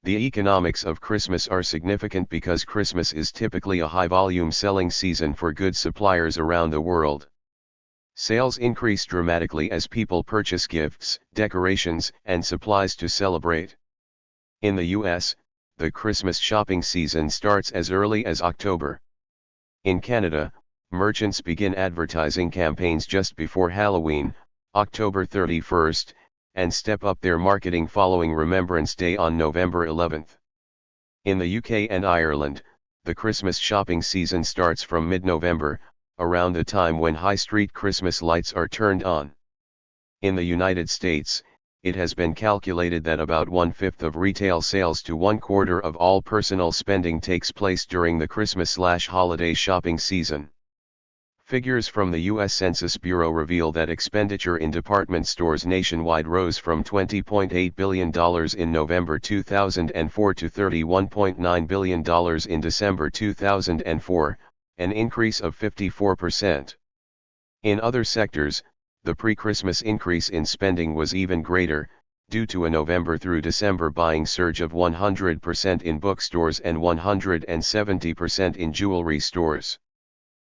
The economics of Christmas are significant because Christmas is typically a high-volume selling season for goods suppliers around the world. Sales increase dramatically as people purchase gifts, decorations, and supplies to celebrate. In the US, the Christmas shopping season starts as early as October. In Canada, merchants begin advertising campaigns just before Halloween, October 31st, and step up their marketing following Remembrance Day on November 11th. In the UK and Ireland, the Christmas shopping season starts from mid-November, around the time when high street Christmas lights are turned on. In the United States, it has been calculated that about 1/5 of retail sales to 1/4 of all personal spending takes place during the Christmas/holiday shopping season. Figures from the U.S. Census Bureau reveal that expenditure in department stores nationwide rose from $20.8 billion in November 2004 to $31.9 billion in December 2004, an increase of 54%. In other sectors, the pre-Christmas increase in spending was even greater, due to a November through December buying surge of 100% in bookstores and 170% in jewelry stores.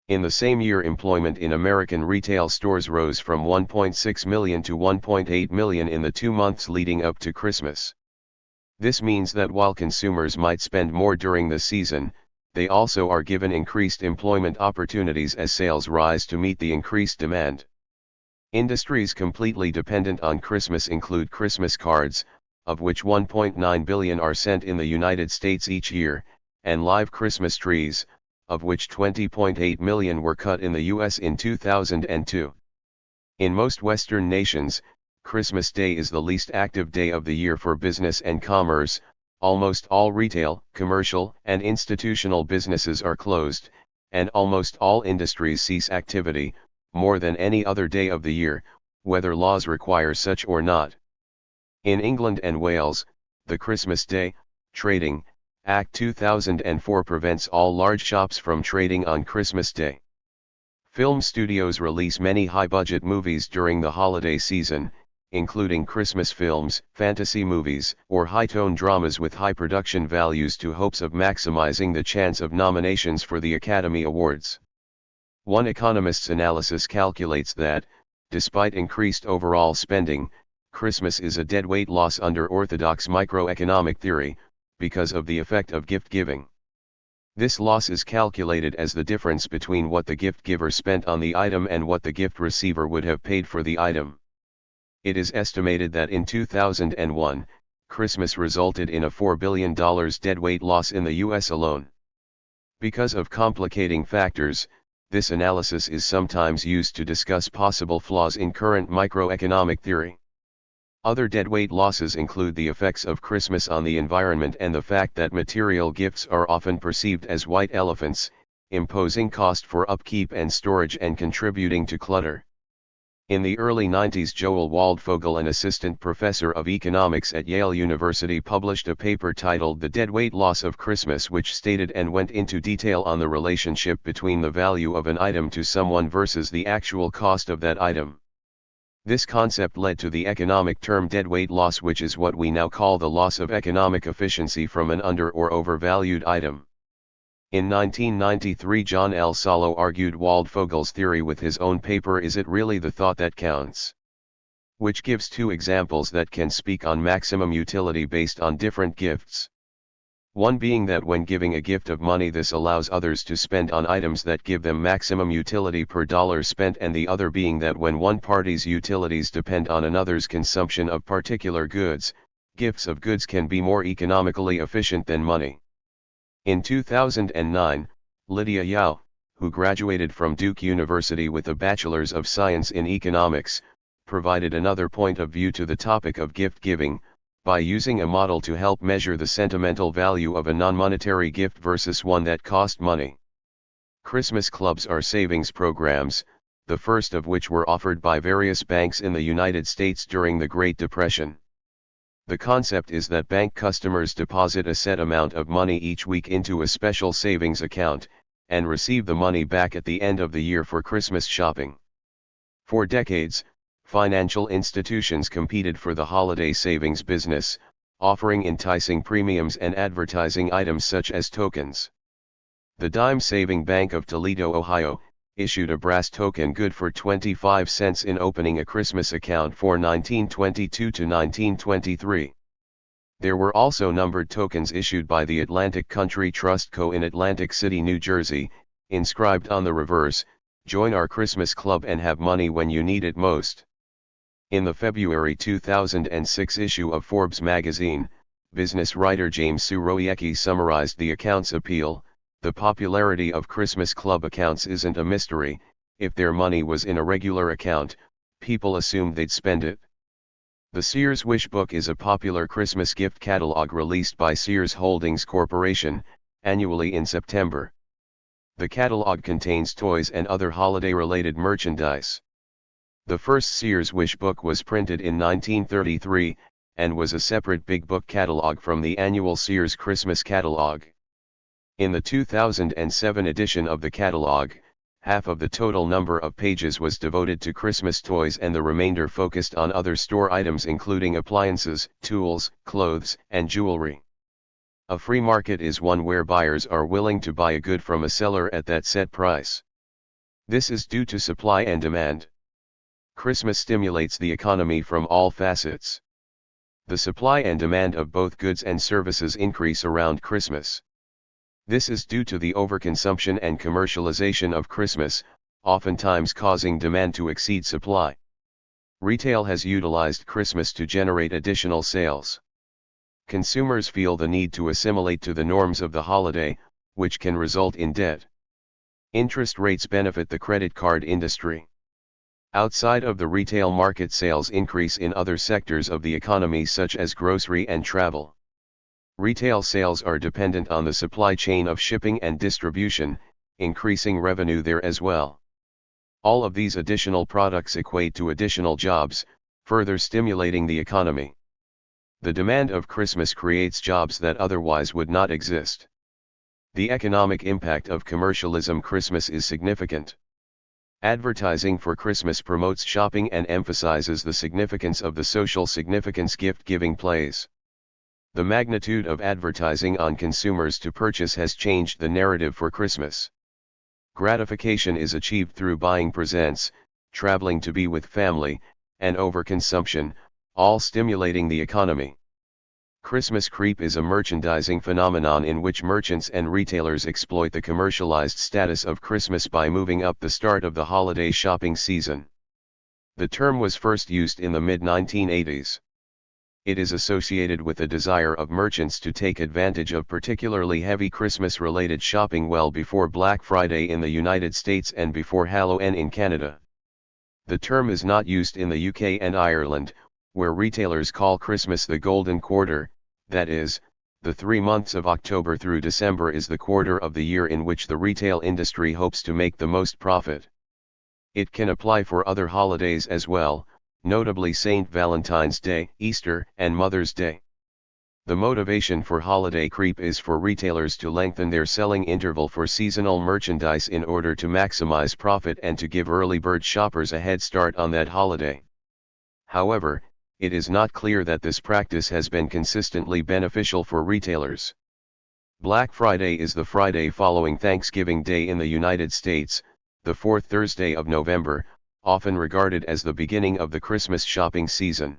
In the same year, employment in American retail stores rose from 1.6 million to 1.8 million in the 2 months leading up to Christmas. This means that while consumers might spend more during the season, they also are given increased employment opportunities as sales rise to meet the increased demand. Industries completely dependent on Christmas include Christmas cards, of which 1.9 billion are sent in the United States each year, and live Christmas trees, of which 20.8 million were cut in the US in 2002. In most Western nations, Christmas Day is the least active day of the year for business and commerce. Almost all retail, commercial, and institutional businesses are closed, and almost all industries cease activity, more than any other day of the year, whether laws require such or not. In England and Wales, the Christmas Day Trading Act 2004 prevents all large shops from trading on Christmas Day. Film studios release many high-budget movies during the holiday season, including Christmas films, fantasy movies, or high-tone dramas with high production values to hopes of maximizing the chance of nominations for the Academy Awards. One economist's analysis calculates that, despite increased overall spending, Christmas is a deadweight loss under orthodox microeconomic theory, because of the effect of gift giving. This loss is calculated as the difference between what the gift giver spent on the item and what the gift receiver would have paid for the item. It is estimated that in 2001, Christmas resulted in a $4 billion deadweight loss in the US alone. Because of complicating factors, this analysis is sometimes used to discuss possible flaws in current microeconomic theory. Other deadweight losses include the effects of Christmas on the environment and the fact that material gifts are often perceived as white elephants, imposing cost for upkeep and storage and contributing to clutter. In the early 90s, Joel Waldfogel, an assistant professor of economics at Yale University, published a paper titled The Deadweight Loss of Christmas, which stated and went into detail on the relationship between the value of an item to someone versus the actual cost of that item. This concept led to the economic term deadweight loss, which is what we now call the loss of economic efficiency from an under or overvalued item. In 1993, John L. Solow argued Waldfogel's theory with his own paper Is It Really the Thought That Counts?, which gives two examples that can speak on maximum utility based on different gifts. One being that when giving a gift of money, this allows others to spend on items that give them maximum utility per dollar spent, and the other being that when one party's utilities depend on another's consumption of particular goods, gifts of goods can be more economically efficient than money. In 2009, Lydia Yao, who graduated from Duke University with a Bachelor's of Science in Economics, provided another point of view to the topic of gift giving, by using a model to help measure the sentimental value of a non-monetary gift versus one that cost money. Christmas clubs are savings programs, the first of which were offered by various banks in the United States during the Great Depression. The concept is that bank customers deposit a set amount of money each week into a special savings account, and receive the money back at the end of the year for Christmas shopping. For decades, financial institutions competed for the holiday savings business, offering enticing premiums and advertising items such as tokens. The Dime Saving Bank of Toledo, Ohio, issued a brass token good for 25 cents in opening a Christmas account for 1922 to 1923. There were also numbered tokens issued by the Atlantic Country Trust Co. in Atlantic City, New Jersey, inscribed on the reverse, "Join our Christmas Club and have money when you need it most." In the February 2006 issue of Forbes magazine, business writer James Surowiecki summarized the account's appeal: "The popularity of Christmas Club accounts isn't a mystery. If their money was in a regular account, people assumed they'd spend it." The Sears Wish Book is a popular Christmas gift catalog released by Sears Holdings Corporation, annually in September. The catalog contains toys and other holiday-related merchandise. The first Sears Wish Book was printed in 1933, and was a separate big book catalog from the annual Sears Christmas catalog. In the 2007 edition of the catalog, half of the total number of pages was devoted to Christmas toys and the remainder focused on other store items including appliances, tools, clothes, and jewelry. A free market is one where buyers are willing to buy a good from a seller at that set price. This is due to supply and demand. Christmas stimulates the economy from all facets. The supply and demand of both goods and services increase around Christmas. This is due to the overconsumption and commercialization of Christmas, oftentimes causing demand to exceed supply. Retail has utilized Christmas to generate additional sales. Consumers feel the need to assimilate to the norms of the holiday, which can result in debt. Interest rates benefit the credit card industry. Outside of the retail market, sales increase in other sectors of the economy such as grocery and travel. Retail sales are dependent on the supply chain of shipping and distribution, increasing revenue there as well. All of these additional products equate to additional jobs, further stimulating the economy. The demand of Christmas creates jobs that otherwise would not exist. The economic impact of commercialism Christmas is significant. Advertising for Christmas promotes shopping and emphasizes the significance of the social significance gift-giving plays. The magnitude of advertising on consumers to purchase has changed the narrative for Christmas. Gratification is achieved through buying presents, traveling to be with family, and overconsumption, all stimulating the economy. Christmas creep is a merchandising phenomenon in which merchants and retailers exploit the commercialized status of Christmas by moving up the start of the holiday shopping season. The term was first used in the mid-1980s. It is associated with the desire of merchants to take advantage of particularly heavy Christmas-related shopping well before Black Friday in the United States and before Halloween in Canada. The term is not used in the UK and Ireland, where retailers call Christmas the Golden Quarter, that is, the 3 months of October through December is the quarter of the year in which the retail industry hopes to make the most profit. It can apply for other holidays as well, notably St. Valentine's Day, Easter, and Mother's Day. The motivation for holiday creep is for retailers to lengthen their selling interval for seasonal merchandise in order to maximize profit and to give early bird shoppers a head start on that holiday. However, it is not clear that this practice has been consistently beneficial for retailers. Black Friday is the Friday following Thanksgiving Day in the United States, the fourth Thursday of November, often regarded as the beginning of the Christmas shopping season.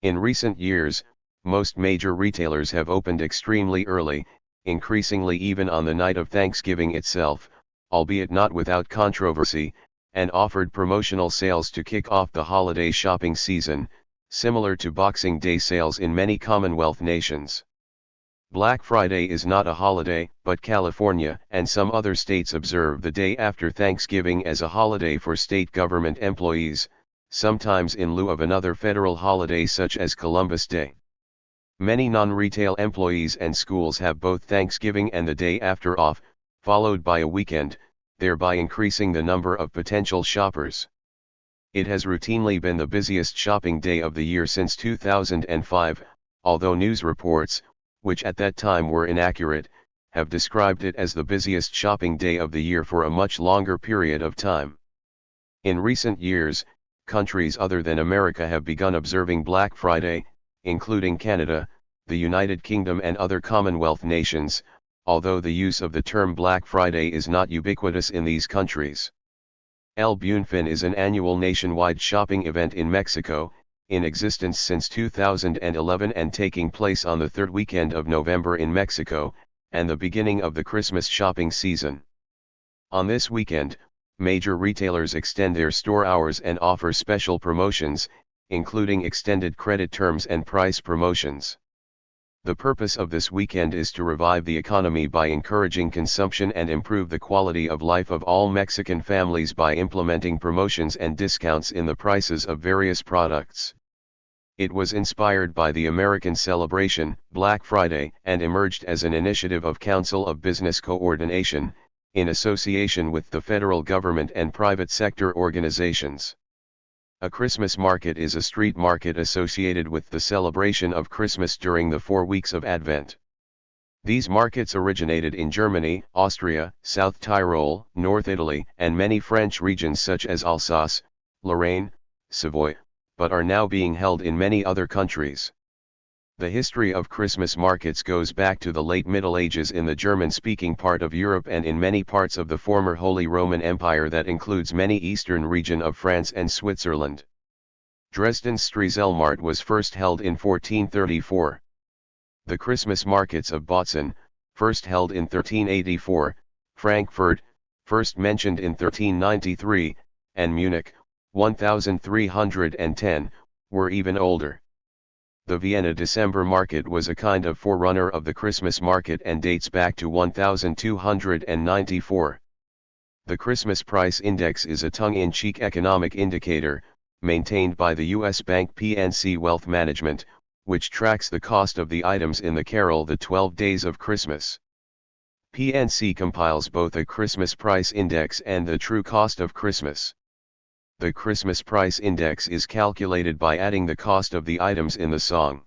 In recent years, most major retailers have opened extremely early, increasingly even on the night of Thanksgiving itself, albeit not without controversy, and offered promotional sales to kick off the holiday shopping season, similar to Boxing Day sales in many Commonwealth nations. Black Friday is not a holiday, but California and some other states observe the day after Thanksgiving as a holiday for state government employees, sometimes in lieu of another federal holiday such as Columbus Day. Many non-retail employees and schools have both Thanksgiving and the day after off, followed by a weekend, thereby increasing the number of potential shoppers. It has routinely been the busiest shopping day of the year since 2005, although news reports, which at that time were inaccurate, have described it as the busiest shopping day of the year for a much longer period of time. In recent years, countries other than America have begun observing Black Friday, including Canada, the United Kingdom and other Commonwealth nations, although the use of the term Black Friday is not ubiquitous in these countries. El Buen Fin is an annual nationwide shopping event in Mexico, in existence since 2011 and taking place on the third weekend of November in Mexico, and the beginning of the Christmas shopping season. On this weekend, major retailers extend their store hours and offer special promotions, including extended credit terms and price promotions. The purpose of this weekend is to revive the economy by encouraging consumption and improve the quality of life of all Mexican families by implementing promotions and discounts in the prices of various products. It was inspired by the American celebration, Black Friday, and emerged as an initiative of Council of Business Coordination, in association with the federal government and private sector organizations. A Christmas market is a street market associated with the celebration of Christmas during the 4 weeks of Advent. These markets originated in Germany, Austria, South Tyrol, North Italy, and many French regions such as Alsace, Lorraine, Savoy, but are now being held in many other countries. The history of Christmas markets goes back to the late Middle Ages in the German-speaking part of Europe and in many parts of the former Holy Roman Empire that includes many eastern region of France and Switzerland. Dresden's Striezelmarkt was first held in 1434. The Christmas markets of Bautzen, first held in 1384, Frankfurt, first mentioned in 1393, and Munich, 1310, were even older. The Vienna December market was a kind of forerunner of the Christmas market and dates back to 1294. The Christmas Price Index is a tongue-in-cheek economic indicator, maintained by the U.S. bank PNC Wealth Management, which tracks the cost of the items in the carol The 12 Days of Christmas. PNC compiles both a Christmas Price Index and the True Cost of Christmas. The Christmas Price Index is calculated by adding the cost of the items in the song.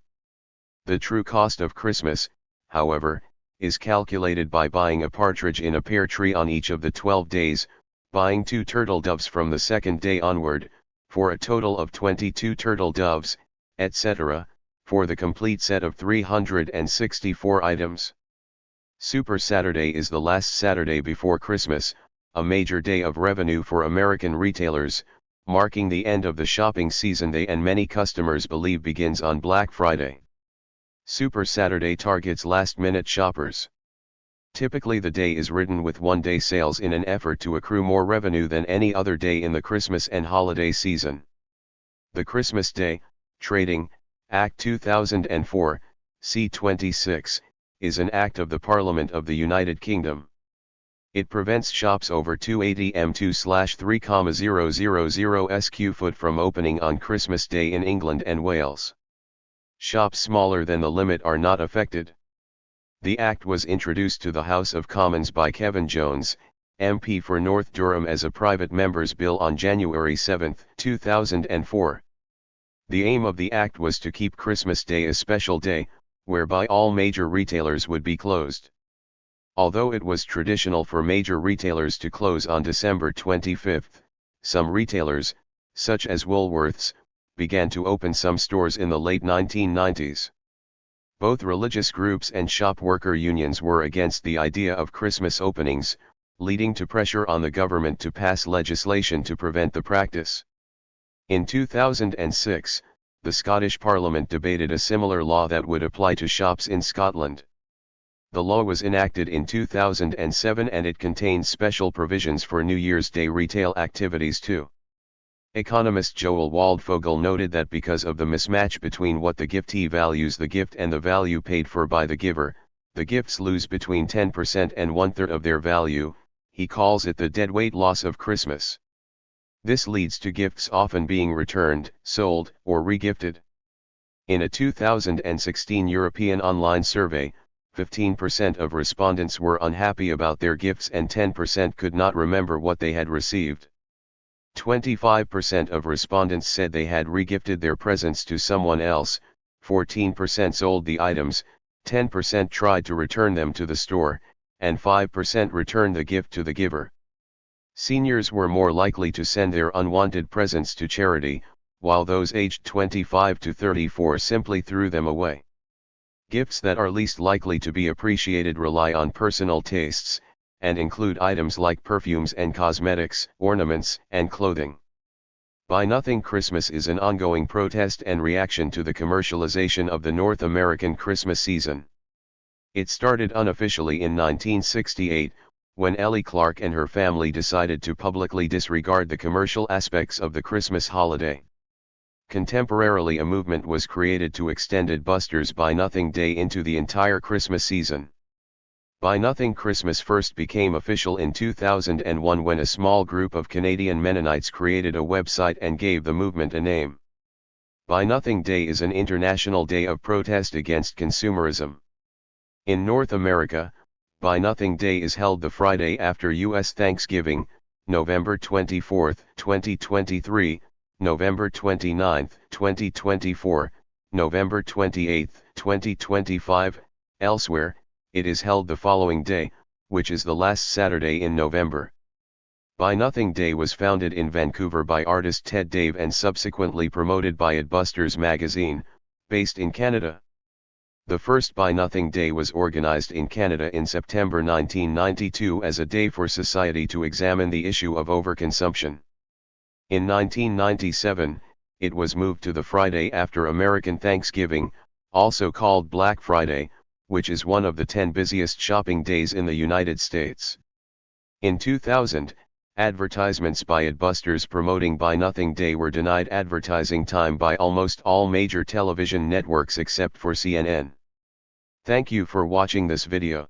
The true cost of Christmas, however, is calculated by buying a partridge in a pear tree on each of the 12 days, buying 2 turtle doves from the second day onward, for a total of 22 turtle doves, etc., for the complete set of 364 items. Super Saturday is the last Saturday before Christmas, a major day of revenue for American retailers, marking the end of the shopping season they and many customers believe begins on Black Friday. Super Saturday targets last-minute shoppers. Typically the day is ridden with one-day sales in an effort to accrue more revenue than any other day in the Christmas and holiday season. The Christmas Day, Trading, Act 2004, C26, is an act of the Parliament of the United Kingdom. It prevents shops over 280 m2/3,000 sq ft from opening on Christmas Day in England and Wales. Shops smaller than the limit are not affected. The Act was introduced to the House of Commons by Kevin Jones, MP for North Durham as a private member's bill on January 7, 2004. The aim of the Act was to keep Christmas Day a special day, whereby all major retailers would be closed. Although it was traditional for major retailers to close on December 25, some retailers, such as Woolworths, began to open some stores in the late 1990s. Both religious groups and shop worker unions were against the idea of Christmas openings, leading to pressure on the government to pass legislation to prevent the practice. In 2006, the Scottish Parliament debated a similar law that would apply to shops in Scotland. The law was enacted in 2007 and it contains special provisions for New Year's Day retail activities too. Economist Joel Waldfogel noted that because of the mismatch between what the giftee values the gift and the value paid for by the giver, the gifts lose between 10% and 1/3 of their value. He calls it the deadweight loss of Christmas. This leads to gifts often being returned, sold, or regifted. In a 2016 European online survey, 15% of respondents were unhappy about their gifts and 10% could not remember what they had received. 25% of respondents said they had regifted their presents to someone else, 14% sold the items, 10% tried to return them to the store, and 5% returned the gift to the giver. Seniors were more likely to send their unwanted presents to charity, while those aged 25 to 34 simply threw them away. Gifts that are least likely to be appreciated rely on personal tastes, and include items like perfumes and cosmetics, ornaments, and clothing. Buy Nothing Christmas is an ongoing protest and reaction to the commercialization of the North American Christmas season. It started unofficially in 1968, when Ellie Clark and her family decided to publicly disregard the commercial aspects of the Christmas holiday. Contemporarily, a movement was created to extend Buster's Buy Nothing Day into the entire Christmas season. Buy Nothing Christmas first became official in 2001 when a small group of Canadian Mennonites created a website and gave the movement a name. Buy Nothing Day is an international day of protest against consumerism. In North America, Buy Nothing Day is held the Friday after U.S. Thanksgiving, November 24, 2023, November 29, 2024, November 28, 2025, elsewhere, it is held the following day, which is the last Saturday in November. Buy Nothing Day was founded in Vancouver by artist Ted Dave and subsequently promoted by Adbusters magazine, based in Canada. The first Buy Nothing Day was organized in Canada in September 1992 as a day for society to examine the issue of overconsumption. In 1997, it was moved to the Friday after American Thanksgiving, also called Black Friday, which is one of the 10 busiest shopping days in the United States. In 2000, advertisements by Adbusters promoting Buy Nothing Day were denied advertising time by almost all major television networks except for CNN. Thank you for watching this video.